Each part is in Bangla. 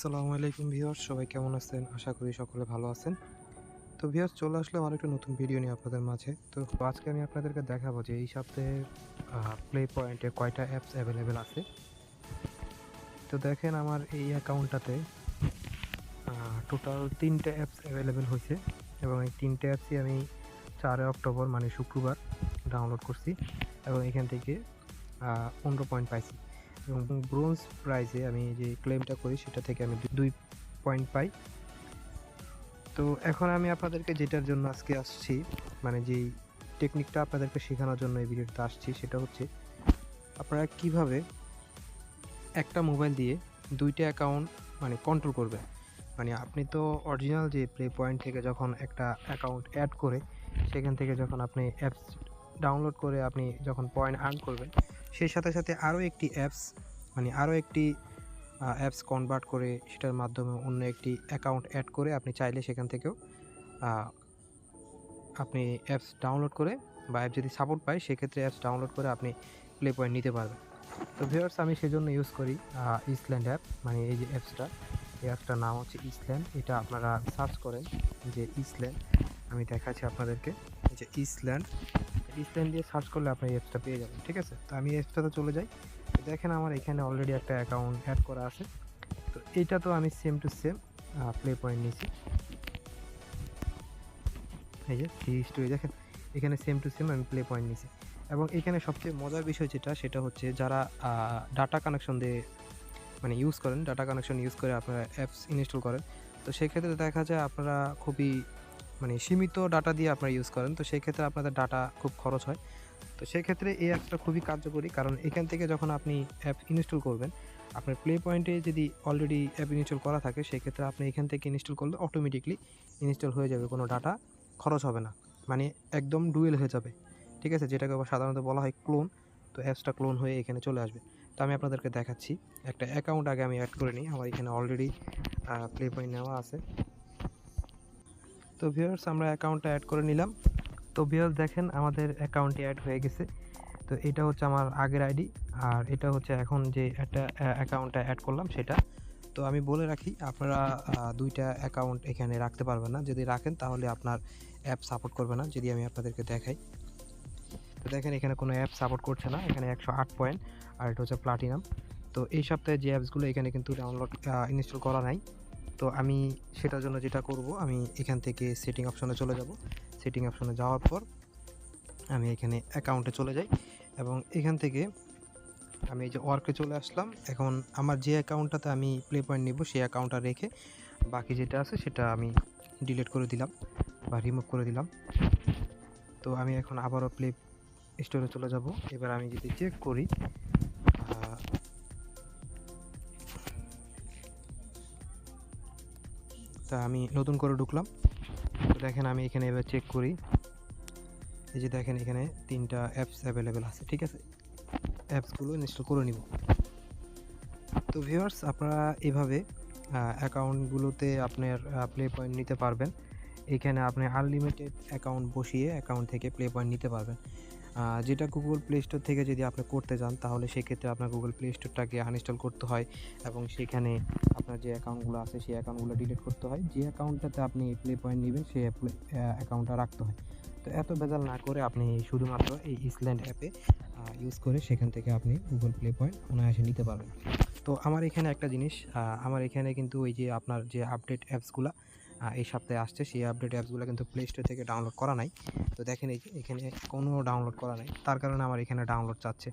আসসালামু আলাইকুম ভিউয়ার্স, সবাই কেমন আছেন? আশা করি সকলে ভালো আছেন। তো ভিউয়ার্স, চলে আসলাম আরেকটা নতুন ভিডিও নিয়ে আপনাদের মাঝে। তো আজকে আমি আপনাদেরকে দেখাবো যে এই সপ্তাহে প্লে পয়েন্টে কয়টা অ্যাপস অ্যাভেলেবেল আছে। তো দেখেন, আমার এই অ্যাকাউন্টটাতে টোটাল ৩টে অ্যাপস অ্যাভেলেবেল হয়েছে এবং এই ৩টে অ্যাপসই আমি ৪ অক্টোবর মানে শুক্রবার ডাউনলোড করছি এবং এখান থেকে ১৫ পয়েন্ট পাইছি এবং ব্রোঞ্জ প্রাইজে আমি যে ক্লেমটা করি সেটা থেকে আমি ২ পয়েন্ট পাই। তো এখন আমি আপনাদেরকে যেটার জন্য আজকে আসছি, মানে যেই টেকনিকটা আপনাদেরকে শেখানোর জন্য এই ভিডিওতে আসছি, সেটা হচ্ছে আপনারা কিভাবে একটা মোবাইল দিয়ে ২টা অ্যাকাউন্ট মানে কন্ট্রোল করবেন। মানে আপনি তো অরিজিনাল যে প্লে পয়েন্ট থেকে যখন একটা অ্যাকাউন্ট অ্যাড করে সেখান থেকে যখন আপনি অ্যাপস ডাউনলোড করে আপনি যখন পয়েন্ট আর্ন করবেন, সেই সাথে সাথে আরও একটি অ্যাপস মানে আরও একটি অ্যাপস কনভার্ট করে সেটার মাধ্যমে অন্য একটি অ্যাকাউন্ট অ্যাড করে আপনি চাইলে সেখান থেকেও আপনি অ্যাপস ডাউনলোড করে বা অ্যাপ যদি সাপোর্ট পায় সেক্ষেত্রে অ্যাপস ডাউনলোড করে আপনি প্লে পয়েন্ট নিতে পারবেন। তো ভিউয়ার্স, আমি সেজন্য ইউজ করি ইসল্যান্ড অ্যাপ। মানে এই যে অ্যাপসটা, এই অ্যাপসটার নাম হচ্ছে ইসল্যান্ড। এটা আপনারা সার্চ করেন যে ইসল্যান্ড, আমি দেখাচ্ছি আপনাদেরকে। এই যে ইসল্যান্ড, ইসল্যান্ড দিয়ে সার্চ করলে আপনি এই অ্যাপসটা পেয়ে যাবেন। ঠিক আছে, তো আমি এই অ্যাপসটাতে চলে যাই। দেখেন, আমার এখানে অলরেডি একটা অ্যাকাউন্ট অ্যাড করা আছে। তো এইটা তো আমি same to same play point নিয়েছি। এই যে থ্রি স্টোরি, দেখেন এখানে সেম টু সেম আমি প্লে পয়েন্ট নিয়েছি। এবং এখানে সবচেয়ে মজার বিষয় যেটা, সেটা হচ্ছে যারা ডাটা কানেকশন দিয়ে মানে ইউজ করেন, ডাটা কানেকশন ইউজ করে আপনারা অ্যাপস ইনস্টল করেন, তো সেক্ষেত্রে দেখা যায় আপনারা খুবই মানে সীমিত ডাটা দিয়ে আপনারা ইউজ করেন, তো সেই ক্ষেত্রে আপনাদের ডাটা খুব খরচ হয়। তো সেক্ষেত্রে এই অ্যাপসটা খুবই কার্যকরী, কারণ এখান থেকে যখন আপনি অ্যাপ ইনস্টল করবেন, আপনার প্লে পয়েন্টে যদি অলরেডি অ্যাপ ইনস্টল করা থাকে সেক্ষেত্রে আপনি এখান থেকে ইনস্টল করলে অটোমেটিকলি ইনস্টল হয়ে যাবে, কোনো ডাটা খরচ হবে না, মানে একদম ডুয়েল হয়ে যাবে। ঠিক আছে, যেটাকে আবার সাধারণত বলা হয় ক্লোন। তো অ্যাপসটা ক্লোন হয়ে এখানে চলে আসবে। তো আমি আপনাদেরকে দেখাচ্ছি। একটা অ্যাকাউন্ট আগে আমি অ্যাড করে নিই, আমার এখানে অলরেডি প্লে পয়েন্ট নেওয়া আছে। তো ভিউয়ার্স, আমরা অ্যাকাউন্টটা অ্যাড করে নিলাম। তো ভিউয়ার্স, দেখেন আমাদের অ্যাকাউন্টটি অ্যাড হয়ে গেছে। তো এটা হচ্ছে আমার আগের আইডি, আর এটা হচ্ছে এখন যে একটা অ্যাকাউন্টটা অ্যাড করলাম সেটা। তো আমি বলে রাখি, আপনারা ২টা অ্যাকাউন্ট এখানে রাখতে পারবেন না। যদি রাখেন তাহলে আপনার অ্যাপ সাপোর্ট করবে না। যদি আমি আপনাদেরকে দেখাই, তো দেখেন এখানে কোনো অ্যাপ সাপোর্ট করছে না, এখানে ১০৮ পয়েন্ট, আর এটা হচ্ছে প্লাটিনাম। তো এই সপ্তাহে যে অ্যাপসগুলো এখানে কিন্তু ডাউনলোড ইনস্টল করা নাই। তো আমি সেটার জন্য যেটা করব, আমি এখান থেকে সেটিং অপশনে চলে যাব। সেটিং অপশনে যাওয়ার পর আমি এখানে অ্যাকাউন্টে চলে যাই এবং এখান থেকে আমি এই যে ওয়ার্কে চলে আসলাম। এখন আমার যে অ্যাকাউন্টটাতে আমি প্লে পয়েন্ট নিব সেই অ্যাকাউন্টটা রেখে বাকি যেটা আছে সেটা আমি ডিলিট করে দিলাম বা রিমুভ করে দিলাম। তো আমি এখন আবারও প্লে স্টোরে চলে যাব। এবার আমি যদি চেক করি, তা আমি নতুন করে ঢুকলাম। তো দেখেন আমি এখানে এবার চেক করি। এই যে দেখেন এখানে ৩টা অ্যাপস অ্যাভেলেবেল আছে। ঠিক আছে, অ্যাপসগুলো ইনস্টল করে নিব। তো ভিউয়ার্স, আপনারা এভাবে অ্যাকাউন্টগুলোতে আপনার প্লে পয়েন্ট নিতে পারবেন। এখানে আপনি আনলিমিটেড অ্যাকাউন্ট বসিয়ে অ্যাকাউন্ট থেকে প্লে পয়েন্ট নিতে পারবেন। যেটা গুগল প্লে স্টোর থেকে যদি আপনি করতে চান তাহলে সেক্ষেত্রে আপনার গুগল প্লে স্টোরটাকে আনইনস্টল করতে হয় এবং সেখানে আপনার যে অ্যাকাউন্টগুলো আছে সেই অ্যাকাউন্টগুলো ডিলিট করতে হয়। যে অ্যাকাউন্টটাতে আপনি প্লে পয়েন্ট নেবেন সেই অ্যাকাউন্টটা রাখতে হয়। তো এত ভেজাল না করে আপনি শুধুমাত্র এই ইসল্যান্ড অ্যাপে ইউজ করে সেখান থেকে আপনি গুগল প্লে পয়েন্ট অনায়াসে নিতে পারবেন। তো আমার এখানে একটা জিনিস, আমার এখানে কিন্তু ওই যে আপনার যে আপডেট অ্যাপসগুলো এই সপ্তাহে আসছে সেই আপডেট অ্যাপসগুলো কিন্তু প্লে স্টোর থেকে ডাউনলোড করা নাই। তো দেখেন এই যে এখানে কোনো ডাউনলোড করা নাই, তার কারণে আমার এখানে ডাউনলোড চাচ্ছে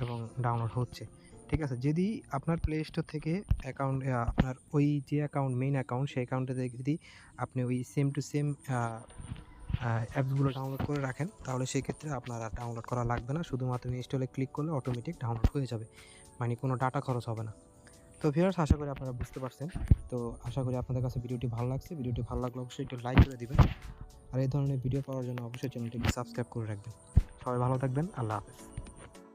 এবং ডাউনলোড হচ্ছে। ঠিক আছে, যদি আপনার প্লে স্টোর থেকে অ্যাকাউন্ট আপনার ওই যে অ্যাকাউন্ট মেইন অ্যাকাউন্ট সেই অ্যাকাউন্টে যদি আপনি ওই সেম টু সেম অ্যাপসগুলো ডাউনলোড করে রাখেন তাহলে সেক্ষেত্রে আপনার আর ডাউনলোড করা লাগবে না, শুধুমাত্র ইনস্টলে ক্লিক করলে অটোমেটিক ডাউনলোড হয়ে যাবে, মানে কোনো ডাটা খরচ হবে না। তো ভিউয়ার্স, আশা করি আপনারা বুঝতে পারছেন। তো আশা করি আপনাদের কাছে ভিডিওটি ভালো লাগছে। ভিডিওটি ভালো লাগলে অবশ্যই একটু লাইক করে দিবেন, আর এই ধরনের ভিডিও পাওয়ার জন্য অবশ্যই চ্যানেলটিকে সাবস্ক্রাইব করে রাখবেন। সবাই ভালো থাকবেন। আল্লাহ হাফেজ।